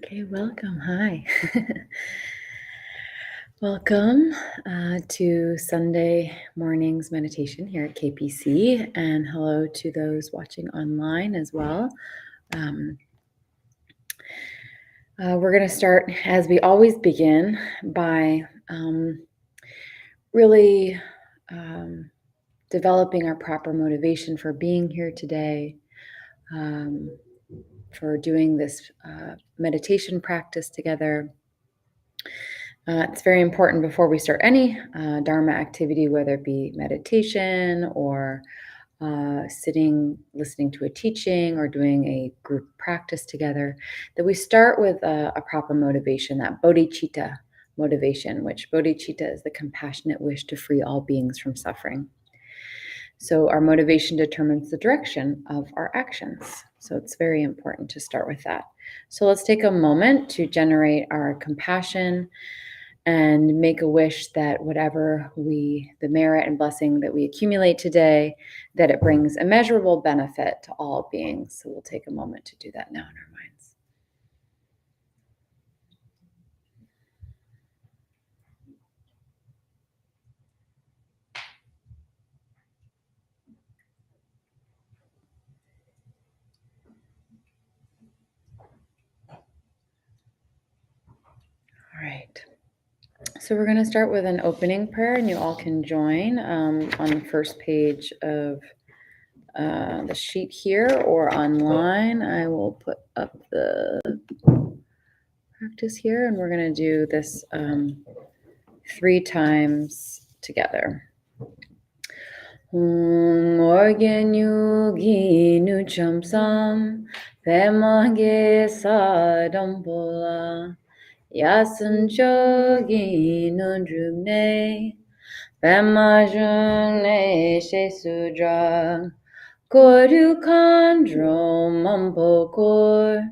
Okay, welcome. Hi. Welcome to Sunday morning's meditation here at KPC, and hello to those watching online as well. We're going to start, as we always begin, by really developing our proper motivation for being here today, for doing this meditation practice together. It's very important before we start any Dharma activity, whether it be meditation or sitting, listening to a teaching, or doing a group practice together, that we start with a proper motivation, that bodhicitta motivation, which bodhicitta is the compassionate wish to free all beings from suffering. So our motivation determines the direction of our actions. So it's very important to start with that. So let's take a moment to generate our compassion and make a wish that whatever the merit and blessing that we accumulate today, that it brings immeasurable benefit to all beings. So we'll take a moment to do that now in our minds. All right. So we're going to start with an opening prayer, and you all can join on the first page of the sheet here or online. I will put up the practice here, and we're going to do this 3 times together. Organ yugi nu chamsam pemage sadampola yasan chogi nu drumne pemajune shesudra koru kandro mampokor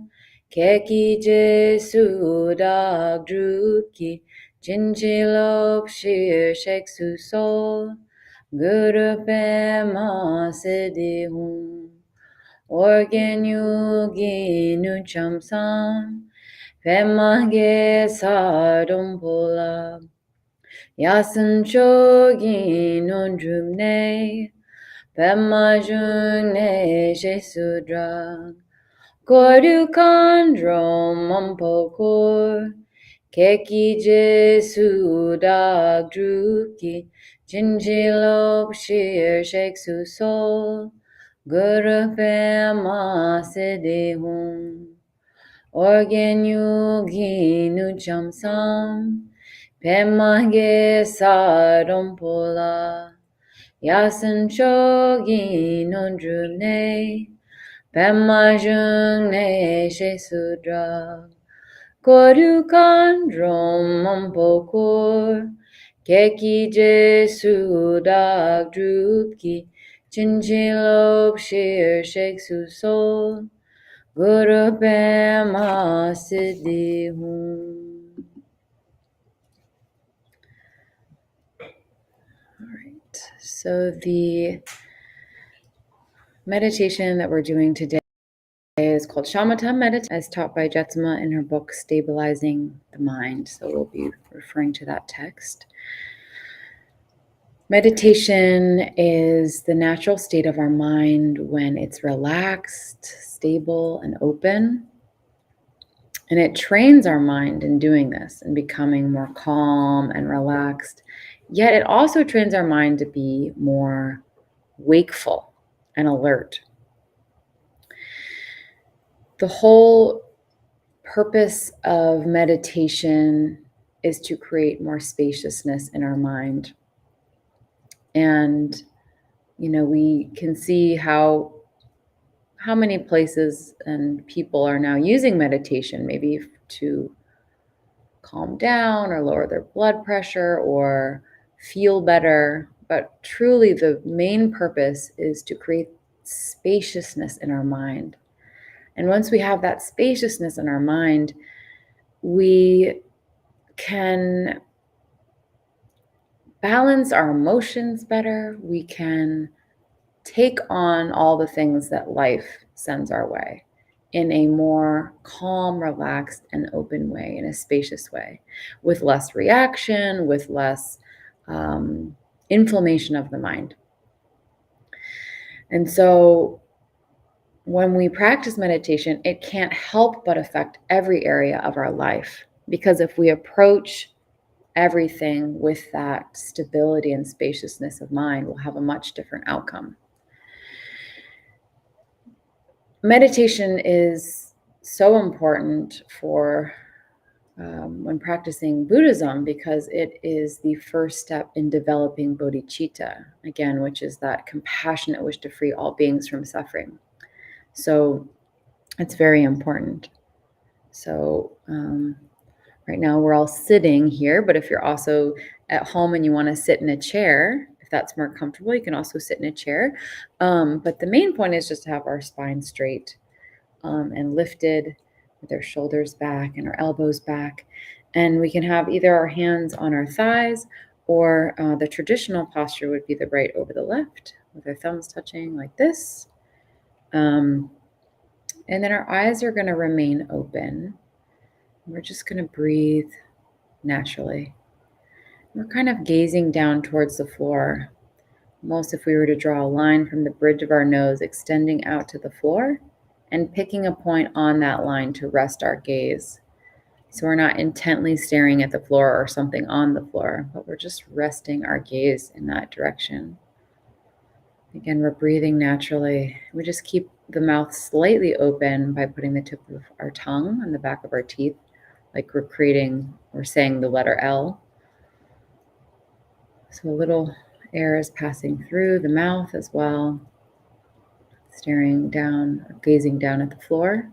keki jesu dag druki jinchilop shir sheksu sol Guru Pema Siddhi Hum Organ Yugi Nu Chamsam Pema Ge Sardum Pola Yasan Chogi Non Drumne Pema June Jesudra Koru Kandro Mampokor Keki Jesu Dag Druki Jinjilop Shir Sheksu Sol Guru Pema Siddhi Hum Organ Yugi Nu Chamsam Pema Ge Sadom Pola Yasan Chogi Non Drumne Pema June Shesudra Koru Kandrom Mampokor Keki Jesu Dag Drupki Chinchilop Shir Sheksu Sol Guru Pema Siddhi Hum. All right, so the meditation that we're doing today is called Shamatha meditation, as taught by Jetsama in her book Stabilizing the Mind. So we'll be referring to that text. Meditation is the natural state of our mind when it's relaxed, stable, and open. And it trains our mind in doing this and becoming more calm and relaxed. Yet it also trains our mind to be more wakeful and alert. The whole purpose of meditation is to create more spaciousness in our mind. And, we can see how many places and people are now using meditation, maybe to calm down or lower their blood pressure or feel better. But truly, the main purpose is to create spaciousness in our mind. And once we have that spaciousness in our mind, we can balance our emotions better. We can take on all the things that life sends our way in a more calm, relaxed, and open way, in a spacious way, with less reaction, with less inflammation of the mind. And so when we practice meditation, it can't help but affect every area of our life. Because if we approach everything with that stability and spaciousness of mind, we'll have a much different outcome. Meditation is so important for when practicing Buddhism, because it is the first step in developing bodhicitta, again, which is that compassionate wish to free all beings from suffering. So it's very important. So right now we're all sitting here, but if you're also at home and you want to sit in a chair, if that's more comfortable, you can also sit in a chair. But the main point is just to have our spine straight and lifted, with our shoulders back and our elbows back. And we can have either our hands on our thighs, or the traditional posture would be the right over the left, with our thumbs touching like this. And then our eyes are going to remain open. We're just going to breathe naturally. We're kind of gazing down towards the floor. Almost if we were to draw a line from the bridge of our nose extending out to the floor, and picking a point on that line to rest our gaze. So we're not intently staring at the floor or something on the floor, but we're just resting our gaze in that direction. Again, we're breathing naturally. We just keep the mouth slightly open by putting the tip of our tongue on the back of our teeth, like we're saying the letter L. So a little air is passing through the mouth as well, staring down or gazing down at the floor.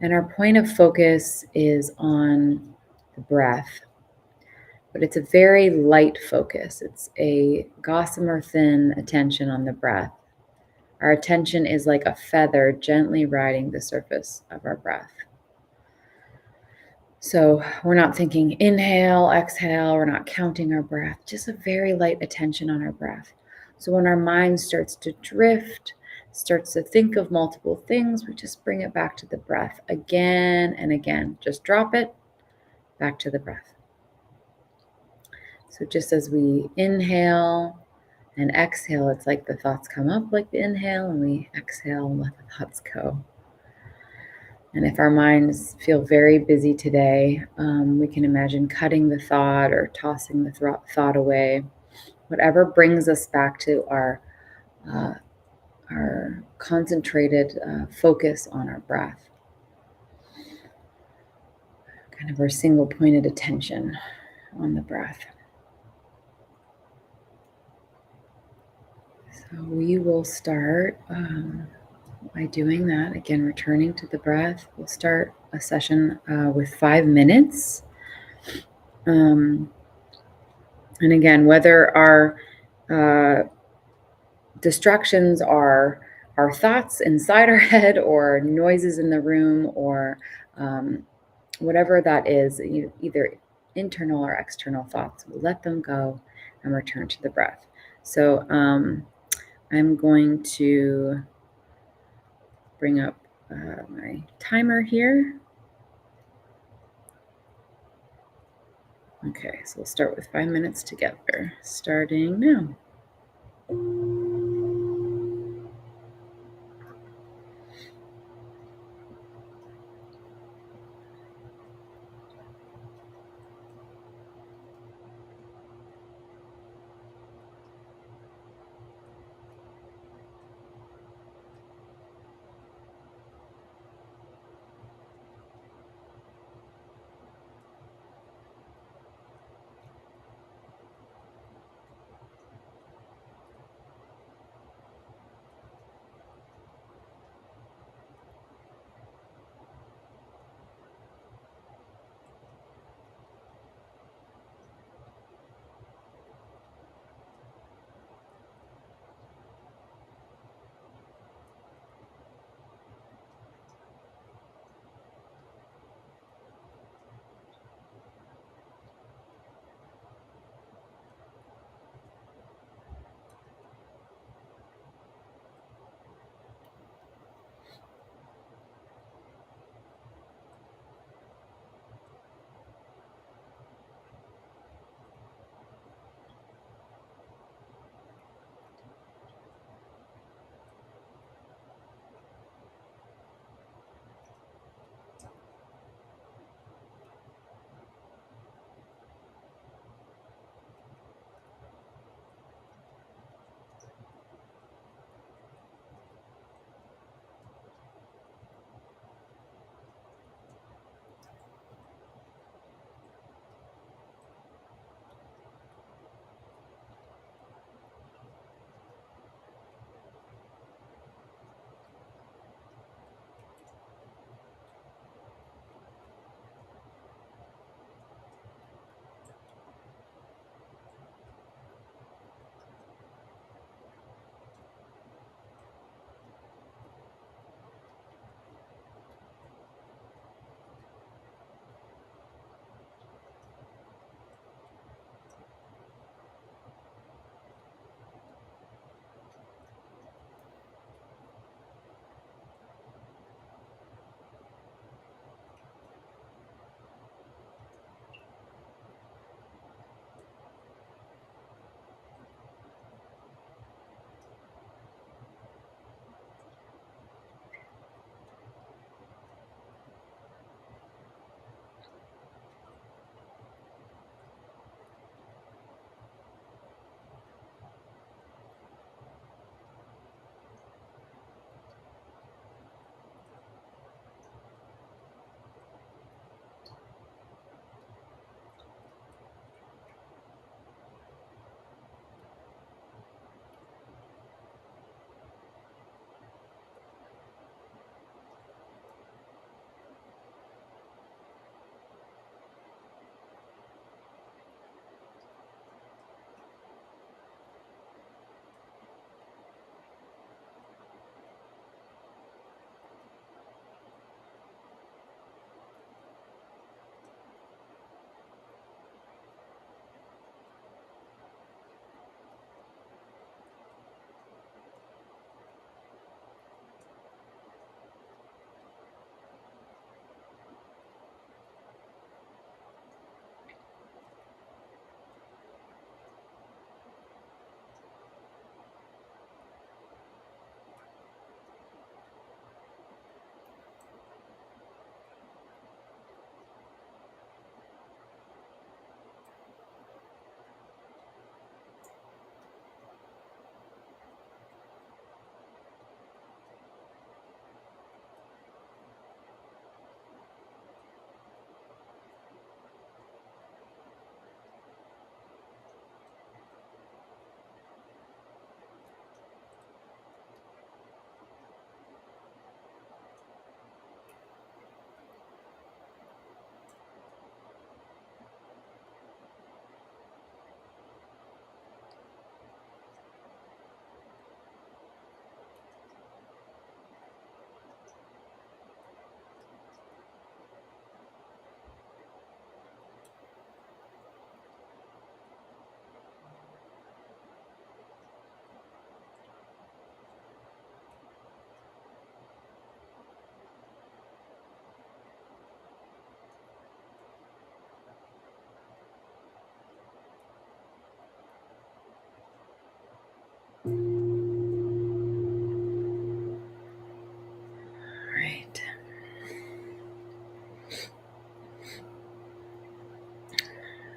And our point of focus is on the breath, but it's a very light focus. It's a gossamer thin attention on the breath. Our attention is like a feather gently riding the surface of our breath. So we're not thinking inhale, exhale, we're not counting our breath, just a very light attention on our breath. So when our mind starts to drift, starts to think of multiple things, we just bring it back to the breath again and again. Just drop it back to the breath. So just as we inhale and exhale, it's like the thoughts come up like the inhale, and we exhale and let the thoughts go. And if our minds feel very busy today, we can imagine cutting the thought or tossing the thought away. Whatever brings us back to our concentrated focus on our breath. Kind of our single pointed attention on the breath. So we will start by doing that. Again, returning to the breath. We'll start a session with 5 minutes. And again, whether our distractions are our thoughts inside our head, or noises in the room, or whatever that is, either internal or external thoughts, we'll let them go and return to the breath. So I'm going to bring up my timer here. Okay, so we'll start with 5 minutes together, starting now.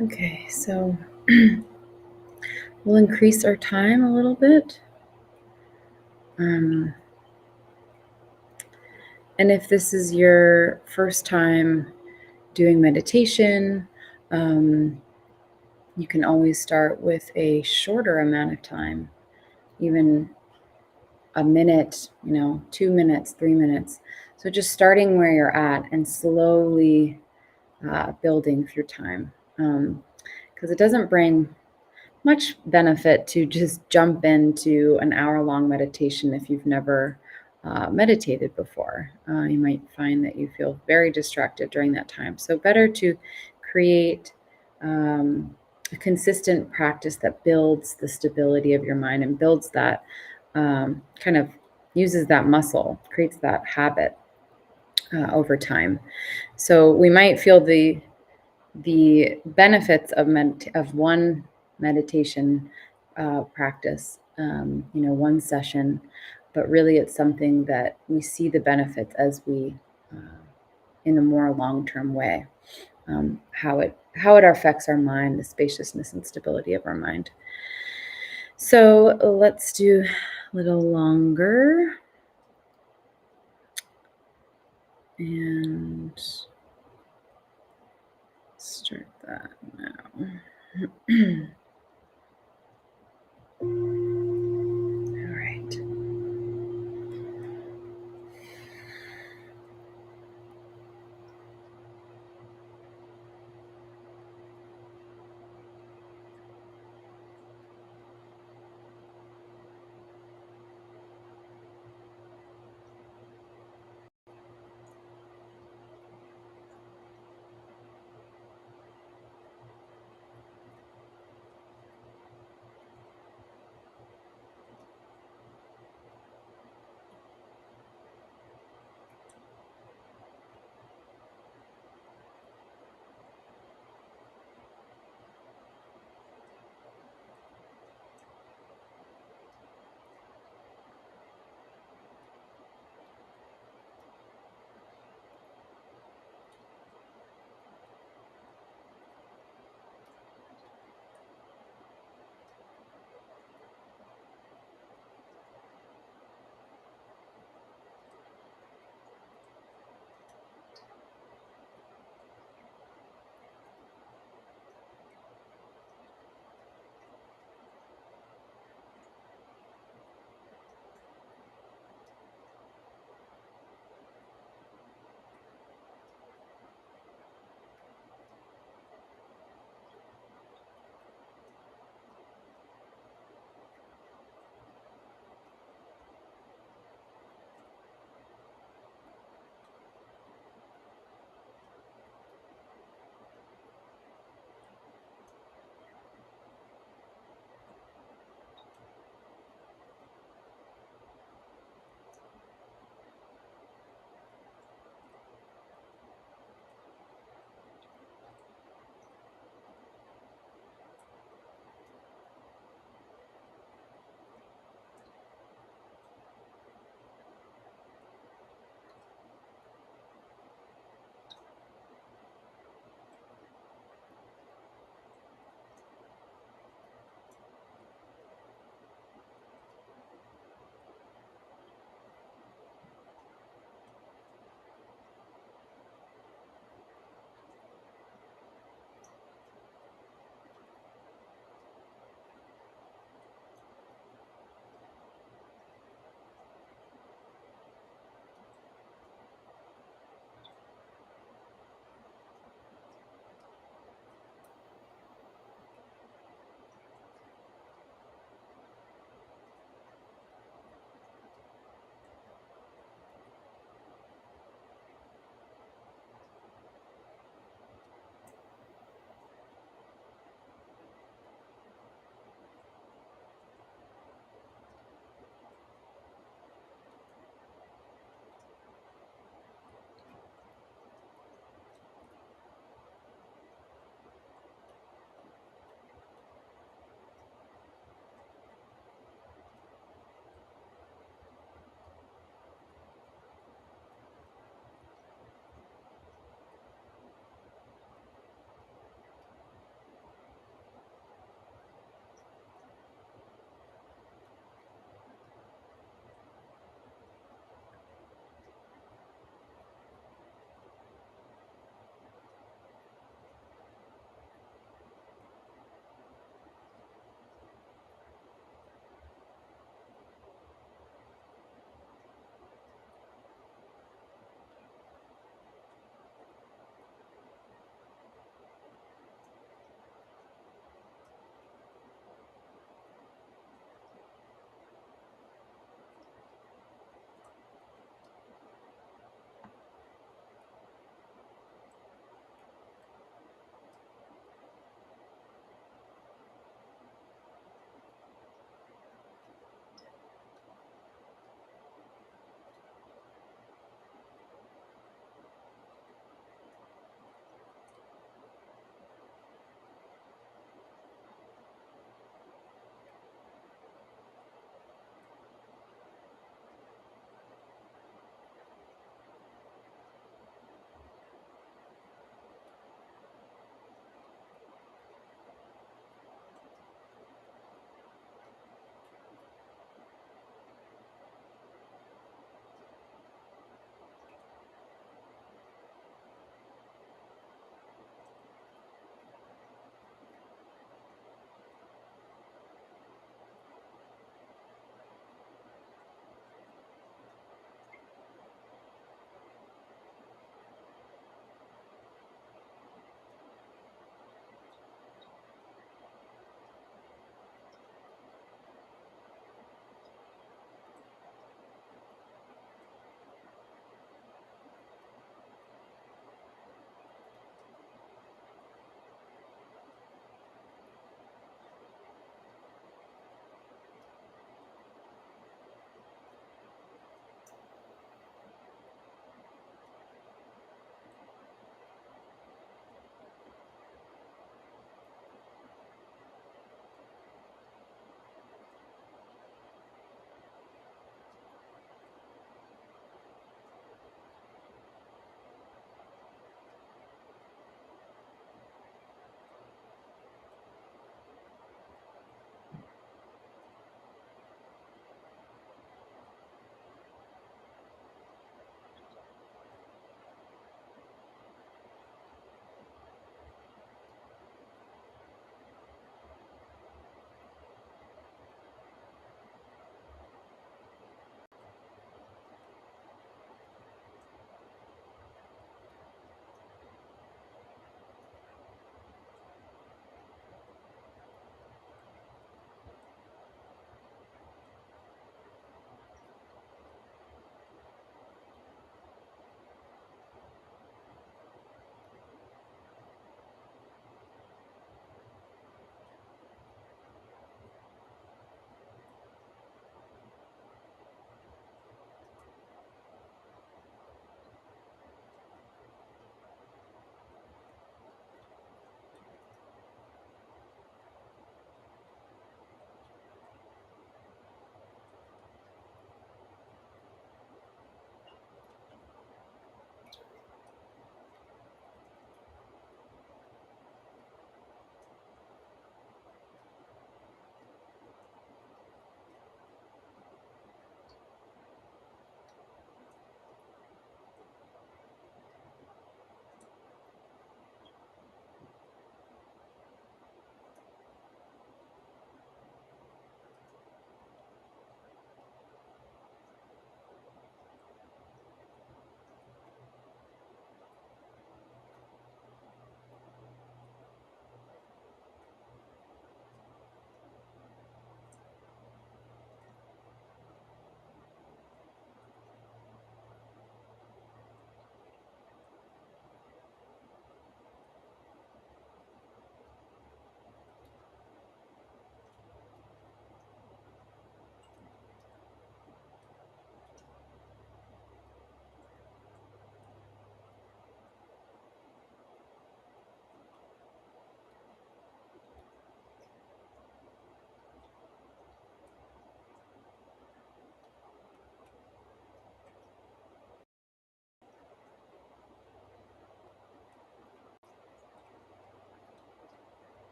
Okay, so we'll increase our time a little bit. And if this is your first time doing meditation, you can always start with a shorter amount of time, even a minute, 2 minutes, 3 minutes. So just starting where you're at and slowly building through time. Because it doesn't bring much benefit to just jump into an hour-long meditation if you've never meditated before. You might find that you feel very distracted during that time. So better to create a consistent practice that builds the stability of your mind and builds that kind of uses that muscle, creates that habit over time. So we might feel the benefits of one meditation practice, one session, but really it's something that we see the benefits as we, in a more long-term way, how it affects our mind, the spaciousness and stability of our mind. So let's do a little longer and start that now. All right.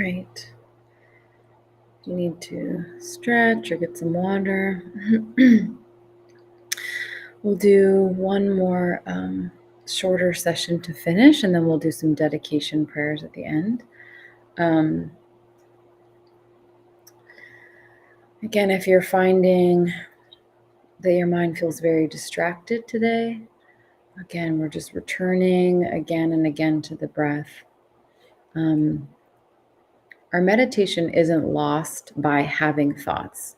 right. You need to stretch or get some water. We'll do one more shorter session to finish, and then we'll do some dedication prayers at the end. Again, if you're finding that your mind feels very distracted today, again, we're just returning again and again to the breath. Our meditation isn't lost by having thoughts.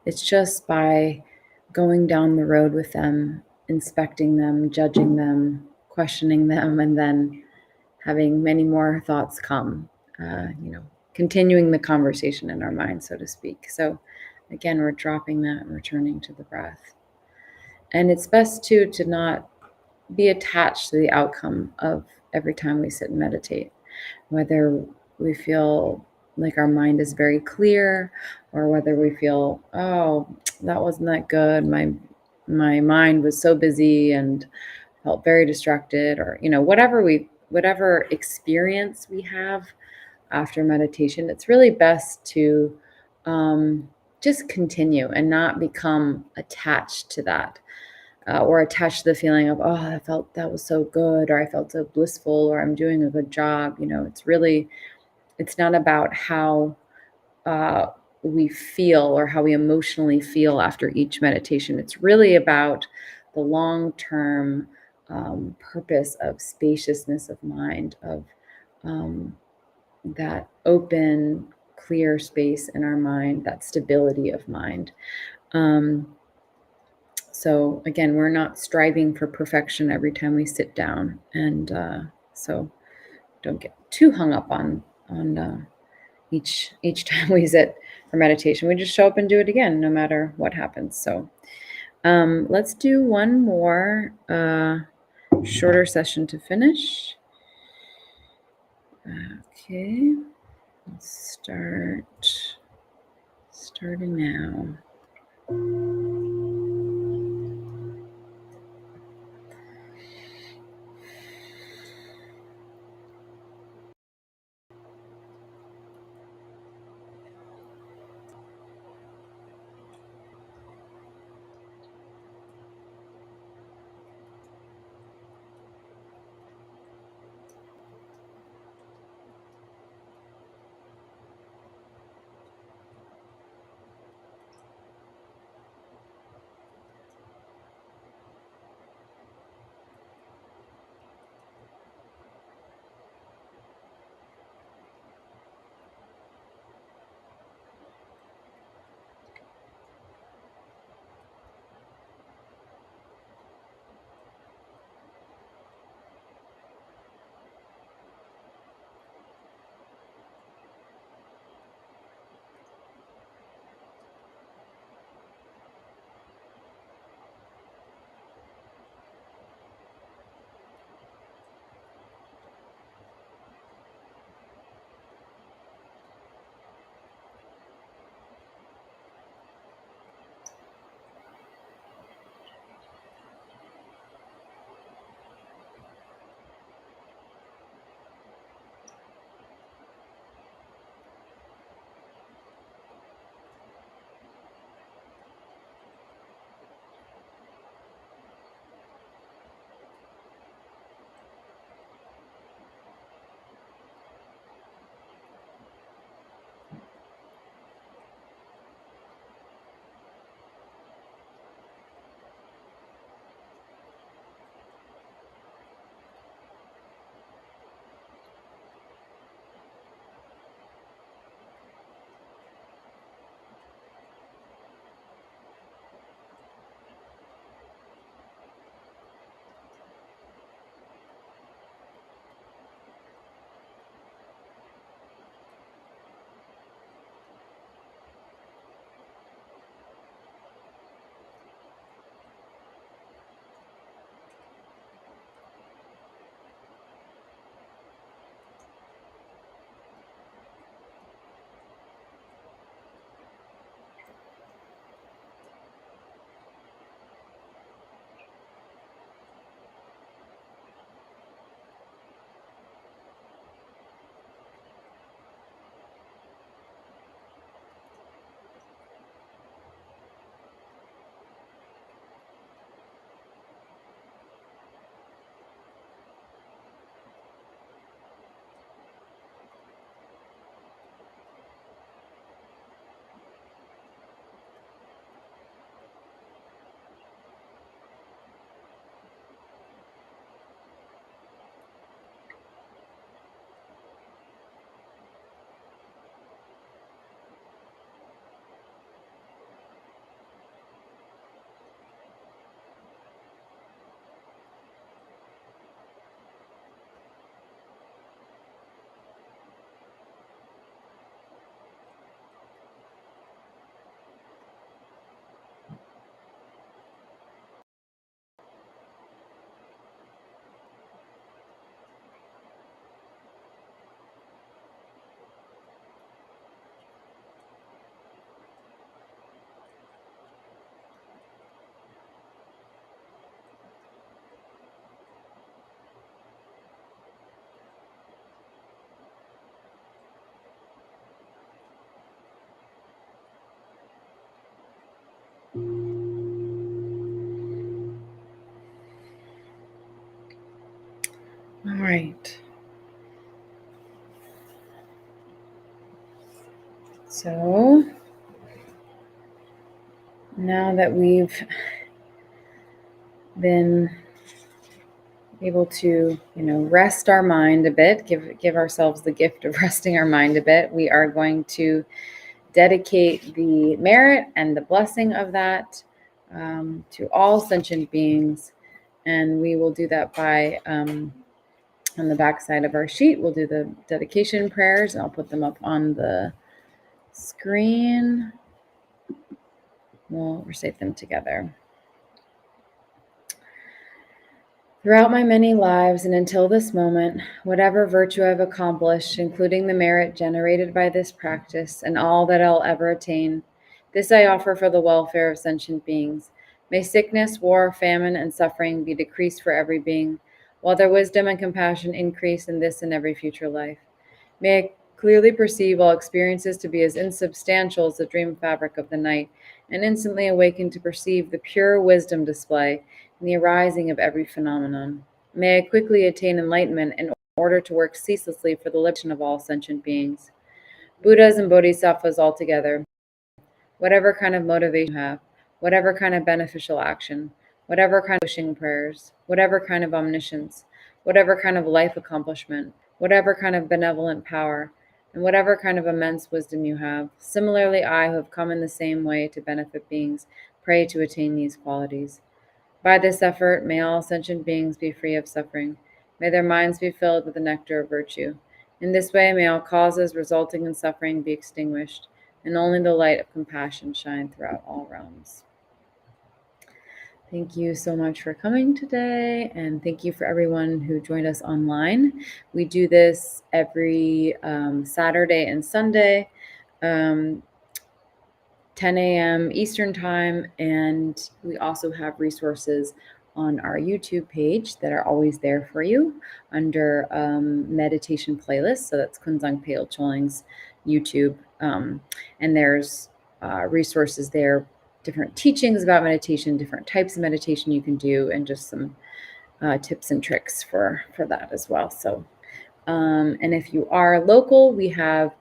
It's just by going down the road with them, inspecting them, judging them, questioning them, and then having many more thoughts come, continuing the conversation in our mind, so to speak. So again, we're dropping that and returning to the breath. And it's best too to not be attached to the outcome of every time we sit and meditate, whether we feel like our mind is very clear or whether we feel, oh, that wasn't that good. My mind was so busy and felt very distracted, or whatever experience we have after meditation, it's really best to just continue and not become attached to that, or attached to the feeling of, oh, I felt that was so good, or I felt so blissful, or I'm doing a good job. It's not about how uh, we feel or how we emotionally feel after each meditation. It's really about the long-term purpose of spaciousness of mind, of that open, clear space in our mind, that stability of mind. So again, we're not striving for perfection every time we sit down, and so don't get too hung up on each time we sit for meditation. We just show up and do it again, no matter what happens. So let's do one more shorter session to finish. Okay, let's starting now. Right. So now that we've been able to, rest our mind a bit, give ourselves the gift of resting our mind a bit, we are going to dedicate the merit and the blessing of that to all sentient beings. And we will do that by, on the back side of our sheet, we'll do the dedication prayers, and I'll put them up on the screen. We'll recite them together. Throughout my many lives and until this moment, whatever virtue I've accomplished, including the merit generated by this practice and all that I'll ever attain, this I offer for the welfare of sentient beings. May sickness, war, famine, and suffering be decreased for every being, while their wisdom and compassion increase in this and every future life. May I clearly perceive all experiences to be as insubstantial as the dream fabric of the night, and instantly awaken to perceive the pure wisdom display in the arising of every phenomenon. May I quickly attain enlightenment in order to work ceaselessly for the liberation of all sentient beings. Buddhas and Bodhisattvas altogether, whatever kind of motivation you have, whatever kind of beneficial action, whatever kind of wishing prayers, whatever kind of omniscience, whatever kind of life accomplishment, whatever kind of benevolent power, and whatever kind of immense wisdom you have. Similarly, I, who have come in the same way to benefit beings, pray to attain these qualities. By this effort, may all sentient beings be free of suffering. May their minds be filled with the nectar of virtue. In this way, may all causes resulting in suffering be extinguished, and only the light of compassion shine throughout all realms. Thank you so much for coming today, and thank you for everyone who joined us online. We do this every Saturday and Sunday, 10 a.m. Eastern Time, and we also have resources on our YouTube page that are always there for you under meditation playlists. So that's Kunzang Pale Choling's YouTube, and there's resources there, different teachings about meditation, different types of meditation you can do, and just some tips and tricks for that as well. So, and if you are local, we have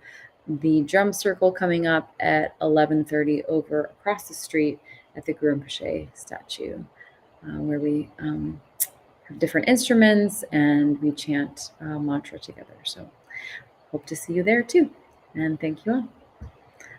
the drum circle coming up at 11:30 over across the street at the Guru Rinpoche statue, where we have different instruments and we chant mantra together. So hope to see you there too. And thank you all.